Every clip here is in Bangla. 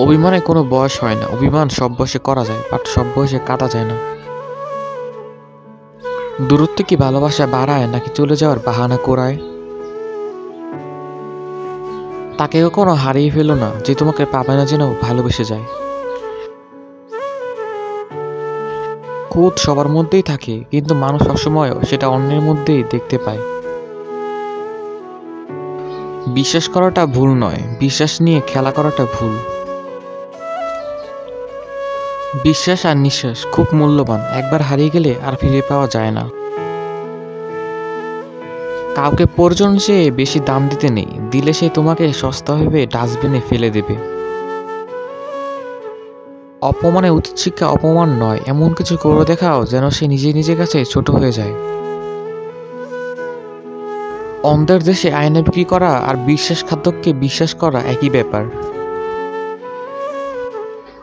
অভিমানে কোনো বয়স হয় না। অভিমান সব বয়সে করা যায়, বাট সব বয়সে কাটা যায় না। দূরত্ব কি ভালোবাসা বাড়ায় নাকি চলে যাওয়ার বাহানা করায়? তাকে কখনো হারিয়ে ফেলো না যে তোমাকে পাবে না যেন ভালোবেসে যায়। খুঁত সবার মধ্যেই থাকে, কিন্তু মানুষ সবসময় সেটা অন্যের মধ্যেই দেখতে পায়। বিশ্বাস করাটা ভুল নয়, বিশ্বাস নিয়ে খেলা করাটা ভুল। বিশ্বাস আর নিঃশ্বাস খুব মূল্যবান, একবার হারিয়ে গেলে আর ফিরে পাওয়া যায় না। কাউকে প্রয়োজন চেয়ে বেশি দাম দিতে নেই, দিলে সে তোমাকে সস্তা ভেবে ডাস্টবিনে ফেলে দেবে। অপমানে উচিত শিক্ষা অপমান নয়, এমন কিছু করে দেখাও যেন সে নিজের কাছে ছোট হয়ে যায়। অন্ধের দেশে আয়না বিক্রি করা আর বিশ্বাসঘাতককে বিশ্বাস করা একই ব্যাপার।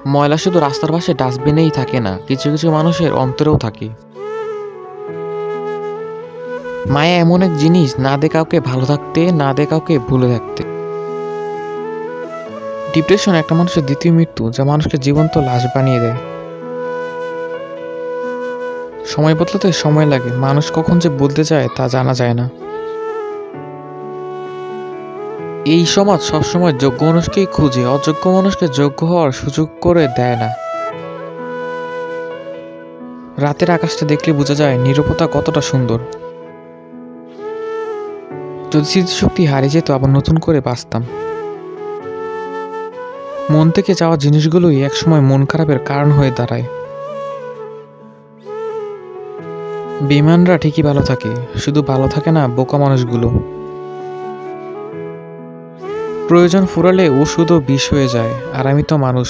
ময়লা শুধু রাস্তার পাশে ডাস্টবিনেই থাকে না, কিছু কিছু মানুষের অন্তরেও থাকে। মায়া এমন এক জিনিস, না দে কাউকে ভালো থাকতে, না দে কাউকে ভুলে থাকতে। ডিপ্রেশন একটা মানুষের দ্বিতীয় মৃত্যু, যা মানুষকে জীবন্ত লাশ বানিয়ে দেয়। সময় বদলাতে সময় লাগে, মানুষ কখন যে বলতে চায় তা জানা যায় না। এই সমাজ সবসময় যোগ্য মানুষকেই খুঁজে, অযোগ্য মানুষকে যোগ্য হওয়ার সুযোগ করে দেয় না। রাতের আকাশটা দেখলে বোঝা যায় নীরবতা কতটা সুন্দর। যদি স্মৃতিশক্তি হারিয়ে যেত, আবার নতুন করে বাঁচতাম। মন থেকে যাওয়া জিনিসগুলোই একসময় মন খারাপের কারণ হয়ে দাঁড়ায়। বেঈমানরা ঠিকই ভালো থাকে, শুধু ভালো থাকে না বোকা মানুষগুলো। প্রয়োজন ফুরালে ওষুধও বিষ হয়ে যায়, আর আমি তো মানুষ।